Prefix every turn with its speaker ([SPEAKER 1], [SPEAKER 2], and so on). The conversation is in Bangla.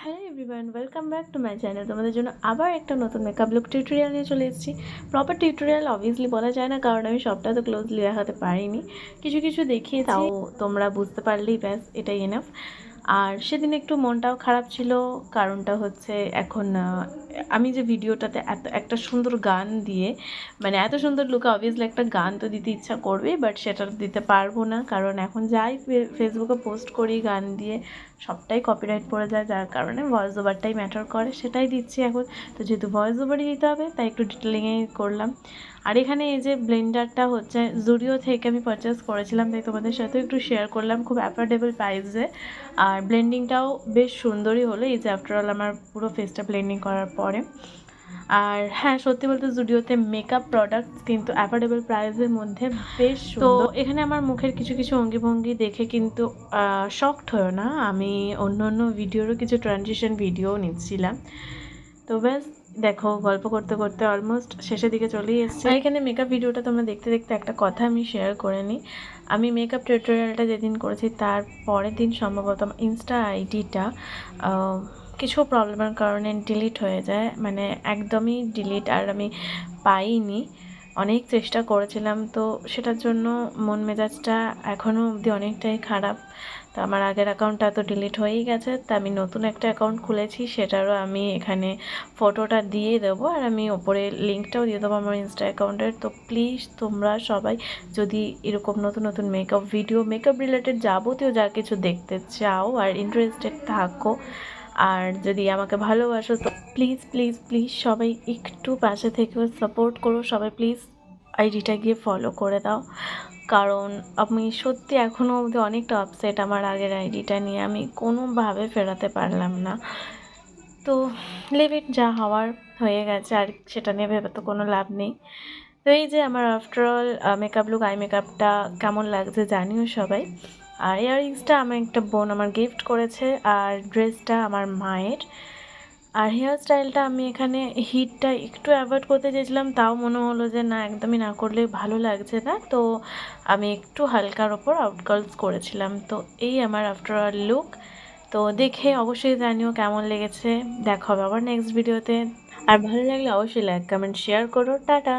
[SPEAKER 1] Hello everyone, welcome back to my channel. তোমাদের জন্য আবার একটা নতুন মেকআপ লুক টিউটোরিয়াল নিয়ে চলে এসেছি। প্রপার টিউটোরিয়াল অবভিয়াসলি বলা যায় না, কারণ আমি সবটা তো ক্লোজলি দেখাতে পারিনি। কিছু কিছু দেখিয়েছি, তাও তোমরা বুঝতে পারলেই ব্যাস, এটাই এনাফ। আর সেদিন একটু মনটাও খারাপ ছিল, কারণটা হচ্ছে এখন আমি যে ভিডিওটাতে এত একটা সুন্দর গান দিয়ে, মানে এত সুন্দর লুকে অবভিয়াসলি একটা গান তো দিতে ইচ্ছা করবে, বাট সেটা দিতে পারবো না, কারণ এখন যাই ফেসবুকে পোস্ট করি গান দিয়ে সবটাই কপিরাইট পড়ে যায়, যার কারণে ভয়েস ওভারটাই ম্যাটার করে, সেটাই দিচ্ছি এখন। তো যেহেতু ভয়েস ওভারই দিতে হবে, তাই একটু ডিটেলিংয়েই করলাম। আর এখানে এই যে ব্লেন্ডারটা হচ্ছে জুডিও থেকে আমি পারচেস করেছিলাম, তাই তোমাদের সাথেও একটু শেয়ার করলাম খুব অ্যাফোর্ডেবল প্রাইসে। আর ব্লেন্ডিংটাও বেশ সুন্দরই হলো, এই যে আফটারঅল আমার পুরো ফেসটা ব্লেন্ডিং করার পরে। আর হ্যাঁ, সত্যি বলতে জুডিওতে মেকআপ প্রোডাক্ট কিন্তু অ্যাফোর্ডেবল প্রাইসের মধ্যে বেশ সুন্দর। তো এখানে আমার মুখের কিছু কিছু অঙ্গিভঙ্গি দেখে কিন্তু শকড হয়েও না, আমি অন্য অন্য ভিডিওরও কিছু ট্রানজিশন ভিডিও নিচ্ছিলাম। তো ব্যাস দেখো, গল্প করতে করতে অলমোস্ট শেষের দিকে চলেই এসেছে। আর এখানে মেকআপ ভিডিওটা তোমরা দেখতে দেখতে একটা কথা আমি শেয়ার করে নিই। আমি মেকআপ টিউটোরিয়ালটা যেদিন করেছি তার পরের দিন সম্ভবত ইনস্টা আইডিটা কিছু প্রবলেমের কারণে ডিলিট হয়ে যায়, মানে একদমই ডিলিট আর আমি পাইনি। অনেক চেষ্টা করেছিলাম, তো সেটার জন্য মন মেজাজটা এখনও অবধি অনেকটাই খারাপ। তো আমার আগের অ্যাকাউন্টটা তো ডিলিট হয়েই গেছে, তা আমি নতুন একটা অ্যাকাউন্ট খুলেছি, সেটারও আমি এখানে ফটোটা দিয়ে দেবো, আর আমি ওপরে লিঙ্কটাও দিয়ে দেবো আমার ইনস্টা অ্যাকাউন্টের। তো প্লিজ তোমরা সবাই যদি এরকম নতুন নতুন মেকআপ ভিডিও, মেকআপ রিলেটেড যাবতীয় যা কিছু দেখতে চাও আর ইন্টারেস্টেড থাকো, আর যদি আমাকে ভালোবাসো, তো প্লিজ প্লিজ প্লিজ সবাই একটু পাশে থেকেও সাপোর্ট করো। সবাই প্লিজ আইডিটা গিয়ে ফলো করে দাও, কারণ আমি সত্যি এখনও অবধি অনেকটা আপসেট আমার আগের আইডিটা নিয়ে, আমি কোনোভাবে ফেরাতে পারলাম না। তো লিভ ইট, যা হওয়ার হয়ে গেছে, আর সেটা নিয়ে ভেবে তো কোনো লাভ নেই। তো এই যে আমার আফটারঅল মেকআপ লুক, আই মেকআপটা কেমন লাগছে জানিও সবাই। আর ইয়াররিংসটা আমার একটা বোন আমার গিফট করেছে, আর ড্রেসটা আমার মায়ের। আর হেয়ার স্টাইলটা আমি এখানে হিটটা একটু অ্যাভয়েড করতে চেয়েছিলাম, তাও মনে হলো যে না, একদমই না করলে ভালো লাগছে না, তো আমি একটু হালকার ওপর আউটকার্লস করেছিলাম। তো এই আমার আফটারঅল লুক। তো দেখে অবশ্যই জানিও কেমন লেগেছে। দেখা হবে আবার নেক্সট ভিডিওতে। আর ভালো লাগলে অবশ্যই লাইক, কমেন্ট, শেয়ার করো। টাটা।